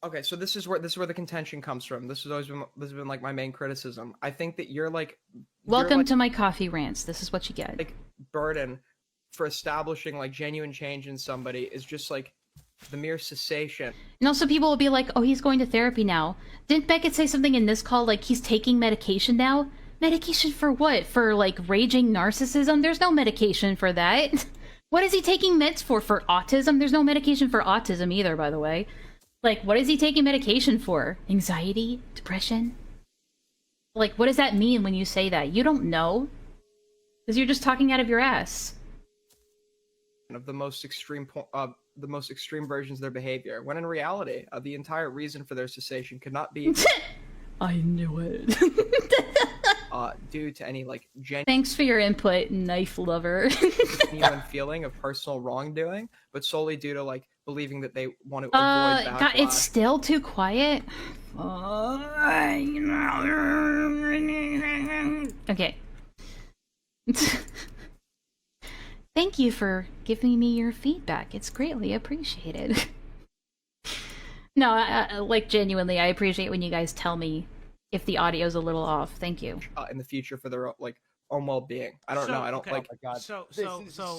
Okay, so this is where the contention comes from. This has been like my main criticism. I think that Welcome to my coffee rants. This is what you get. like burden for establishing like genuine change in somebody is just like the mere cessation. And also people will be like, oh, he's going to therapy now. Didn't Beckett say something in this call like he's taking medication now? Medication for what? For like raging narcissism? There's no medication for that. What is he taking meds for? For autism? There's no medication for autism either, by the way. Like, what is he taking medication for? Anxiety? Depression? Like, what does that mean when you say that? You don't know. Because you're just talking out of your ass. Of the most extreme versions of their behavior, when in reality, the entire reason for their cessation could not be I knew it. due to any like Thanks for your input, knife lover. genuine feeling of personal wrongdoing, but solely due to like believing that they want to avoid backlash. God, it's still too quiet. Okay. Thank you for giving me your feedback. It's greatly appreciated. No, like genuinely, I appreciate when you guys tell me if the audio's a little off. Thank you. In the future for their like own well-being. I don't know. I don't okay. like. Oh my God. So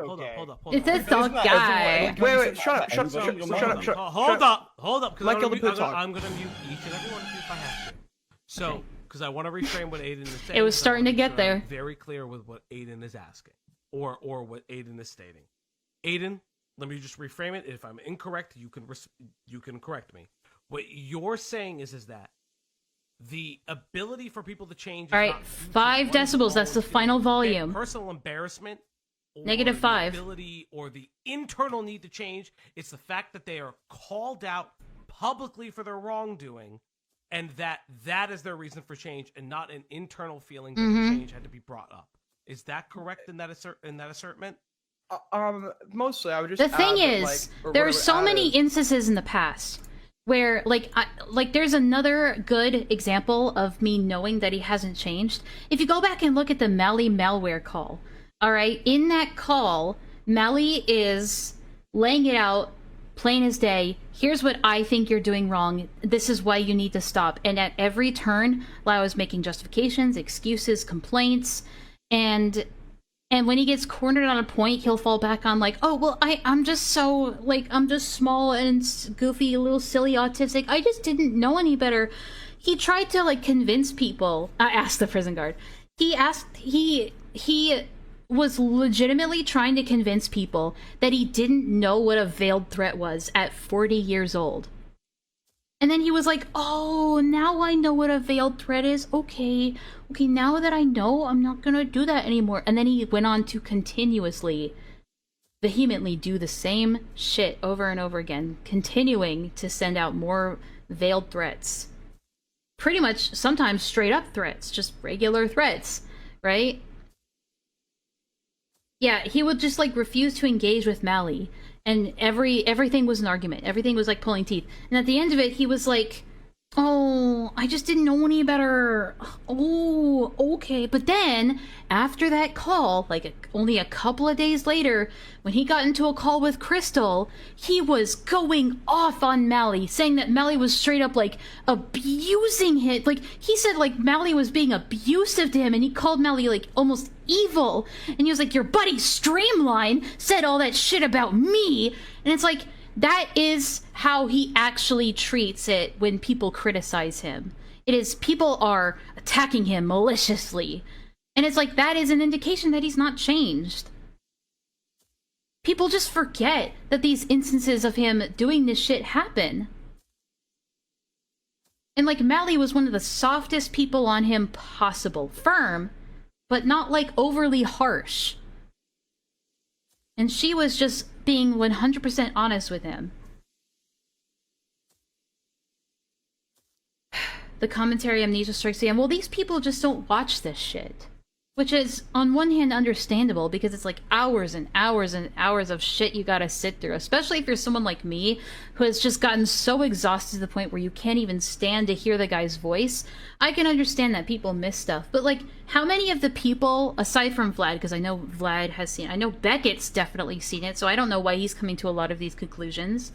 hold up. It's a dog guy. Wait, shut up. Hold up. Michael the Pooh I'm gonna mute each and every one of you if I have to. So, because I want to reframe what Aiden is saying. It was starting to get there. Very clear with what Aiden is asking, or what Aiden is stating. Aiden, let me just reframe it. If I'm incorrect, you can correct me. What you're saying is that the ability for people to change. All right, 5 decibels. That's the final volume. Personal embarrassment. -5. The ability or the internal need to change. It's the fact that they are called out publicly for their wrongdoing, and that is their reason for change, and not an internal feeling that the change had to be brought up. Is that correct in that assertment? Mostly, I would just. The thing is, there are so many instances in the past where, like, there's another good example of me knowing that he hasn't changed. If you go back and look at the Mally malware call, all right, in that call, Mally is laying it out, plain as day. Here's what I think you're doing wrong. This is why you need to stop. And at every turn, Lao is making justifications, excuses, complaints, and when he gets cornered on a point, he'll fall back on like, oh, well, I'm just so, like, I'm just small and goofy, a little silly, autistic. I just didn't know any better. He tried to, like, convince people. I asked the prison guard. He was legitimately trying to convince people that he didn't know what a veiled threat was at 40 years old. And then he was like, oh, now I know what a veiled threat is. Okay, now that I know, I'm not gonna do that anymore. And then he went on to continuously, vehemently do the same shit over and over again, continuing to send out more veiled threats. Pretty much, sometimes straight up threats, just regular threats, right? Yeah, he would just, like, refuse to engage with Mally. And everything was an argument. Everything was like pulling teeth. And at the end of it, he was like, oh, I just didn't know any better. Oh, okay. But then, after that call, like only a couple of days later, when he got into a call with Crystal, he was going off on Mally, saying that Mally was straight up, like, abusing him. Like, he said, like, Mally was being abusive to him, and he called Mally, like, almost evil. And he was like, your buddy Streamline said all that shit about me. And it's like, that is how he actually treats it when people criticize him. It is, people are attacking him maliciously. And it's like, that is an indication that he's not changed. People just forget that these instances of him doing this shit happen. And, like, Mally was one of the softest people on him possible. Firm, but not, like, overly harsh. And she was just being 100% honest with him. The commentary amnesia strikes again. Well, these people just don't watch this shit. Which is, on one hand, understandable, because it's like hours and hours and hours of shit you gotta sit through. Especially if you're someone like me, who has just gotten so exhausted to the point where you can't even stand to hear the guy's voice. I can understand that people miss stuff. But, like, how many of the people, aside from Vlad, because I know Vlad has seen it, I know Beckett's definitely seen it, so I don't know why he's coming to a lot of these conclusions.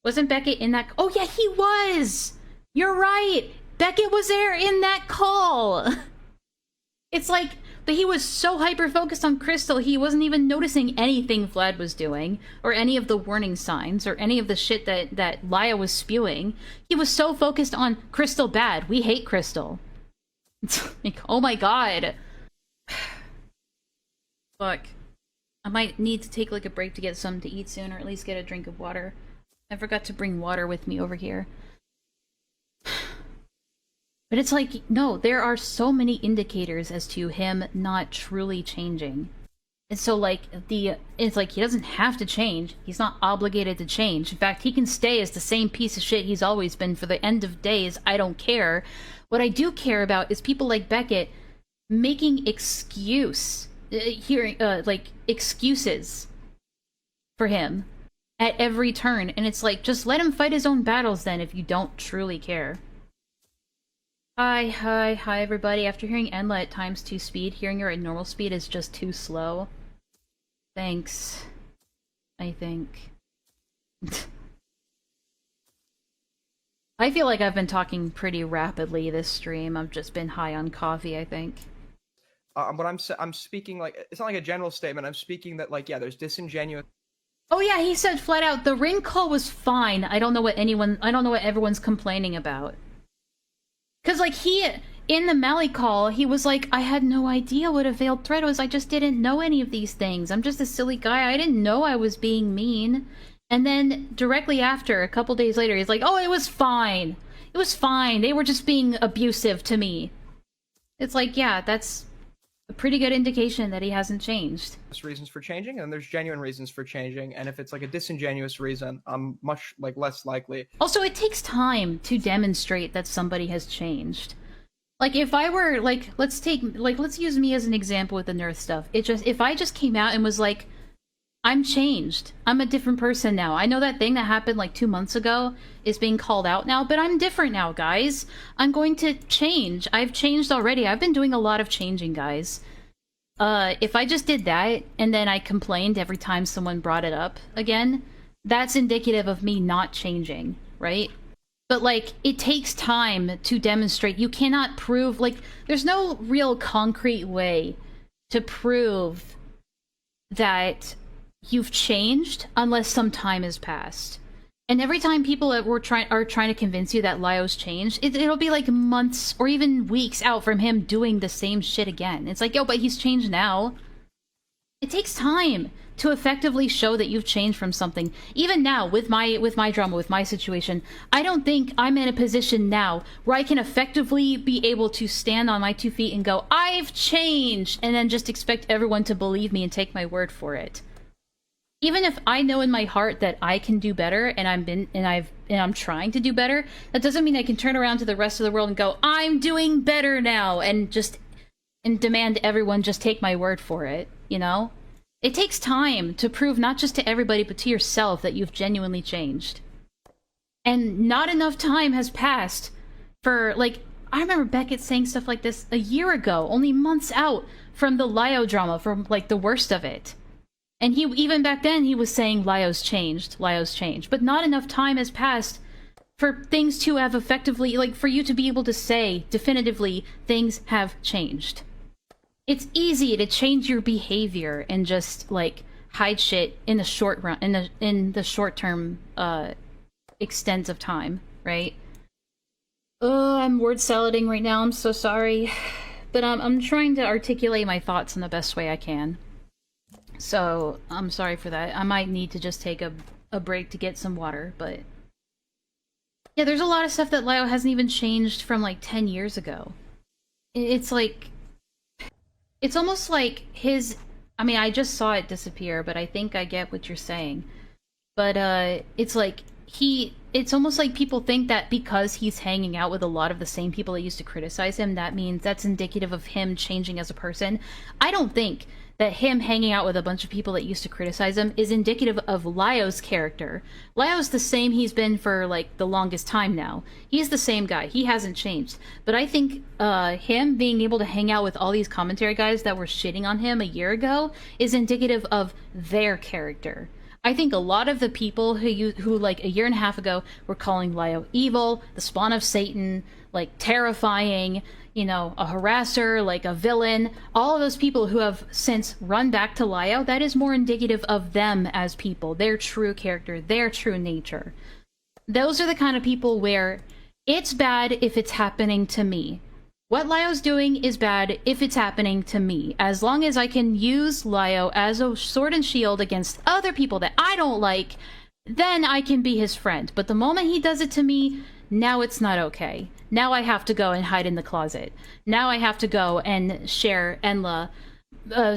Wasn't Beckett in that? Oh yeah, he was! You're right! Beckett was there in that call! It's like, but he was so hyper-focused on Crystal, he wasn't even noticing anything Vlad was doing, or any of the warning signs, or any of the shit that Lio was spewing. He was so focused on Crystal bad. We hate Crystal. It's like, oh my god. Fuck. I might need to take like a break to get something to eat soon, or at least get a drink of water. I forgot to bring water with me over here. But it's like, no, there are so many indicators as to him not truly changing. And so, like, it's like he doesn't have to change. He's not obligated to change. In fact, he can stay as the same piece of shit he's always been for the end of days. I don't care. What I do care about is people like Beckett making excuses for him at every turn. And it's like, just let him fight his own battles then if you don't truly care. Hi everybody. After hearing Enlaa at ×2 speed, hearing her at normal speed is just too slow. Thanks. I think. I feel like I've been talking pretty rapidly this stream. I've just been high on coffee, I think. But I'm speaking like, it's not like a general statement. I'm speaking that, like, yeah, there's disingenuous. Oh yeah, he said flat out, the ring call was fine. I don't know what everyone's complaining about. Cause like in the Mally call, he was like, I had no idea what a veiled threat was. I just didn't know any of these things. I'm just a silly guy. I didn't know I was being mean. And then directly after, a couple days later, he's like, oh, it was fine. It was fine. They were just being abusive to me. It's like, yeah, that's a pretty good indication that he hasn't changed. There's reasons for changing, and there's genuine reasons for changing. And if it's like a disingenuous reason, I'm much like less likely. Also, it takes time to demonstrate that somebody has changed. Like, if I were, like, let's use me as an example with the Nerf stuff. If I just came out and was like, I'm changed. I'm a different person now. I know that thing that happened like 2 months ago is being called out now, but I'm different now, guys. I'm going to change. I've changed already. I've been doing a lot of changing, guys. If I just did that, and then I complained every time someone brought it up again, that's indicative of me not changing, right? But, like, it takes time to demonstrate. You cannot prove, like, there's no real concrete way to prove that you've changed unless some time has passed. And every time people are trying to convince you that LIO'S changed, it'll be like months or even weeks out from him doing the same shit again. It's like, yo, but he's changed now. It takes time to effectively show that you've changed from something. Even now, with my drama, with my situation, I don't think I'm in a position now where I can effectively be able to stand on my 2 feet and go, I've changed, and then just expect everyone to believe me and take my word for it. Even if I know in my heart that I can do better, and I'm trying to do better, that doesn't mean I can turn around to the rest of the world and go, I'm doing better now, and demand everyone just take my word for it, you know? It takes time to prove not just to everybody, but to yourself that you've genuinely changed. And not enough time has passed for, like, I remember Beckett saying stuff like this a year ago, only months out from the Lio drama, from, like, the worst of it. And even back then, he was saying LIO'S changed, LIO'S changed. But not enough time has passed for things to have effectively, like, for you to be able to say definitively things have changed. It's easy to change your behavior and just, like, hide shit in the short run, in the short term extents of time, right? Oh, I'm word salading right now. I'm so sorry, but I'm trying to articulate my thoughts in the best way I can. So, I'm sorry for that. I might need to just take a break to get some water, but... Yeah, there's a lot of stuff that Lio hasn't even changed from, like, 10 years ago. It's like... It's almost like his... I mean, I just saw it disappear, but I think I get what you're saying. But, it's like, it's almost like people think that because he's hanging out with a lot of the same people that used to criticize him, that means that's indicative of him changing as a person. I don't think that him hanging out with a bunch of people that used to criticize him is indicative of LIO'S character. LIO'S the same he's been for, like, the longest time now. He's the same guy. He hasn't changed. But I think him being able to hang out with all these commentary guys that were shitting on him a year ago is indicative of their character. I think a lot of the people who like a year and a half ago were calling Lio evil, the spawn of Satan, like terrifying, you know, a harasser, like a villain, all of those people who have since run back to Lio, that is more indicative of them as people, their true character, their true nature. Those are the kind of people where it's bad if it's happening to me. What Lio's doing is bad if it's happening to me. As long as I can use Lio as a sword and shield against other people that I don't like, then I can be his friend. But the moment he does it to me, now it's not okay. Now I have to go and hide in the closet. Now I have to go and share Enlaa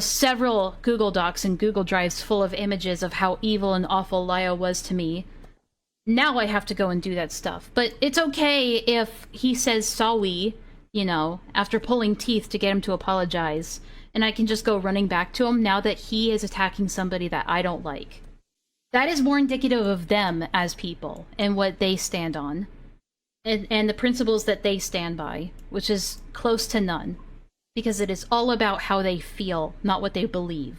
several Google Docs and Google Drives full of images of how evil and awful Lio was to me. Now I have to go and do that stuff. But it's okay if he says sorry, you know, after pulling teeth to get him to apologize, and I can just go running back to him now that he is attacking somebody that I don't like. That is more indicative of them as people and what they stand on, and the principles that they stand by, which is close to none, because it is all about how they feel, not what they believe.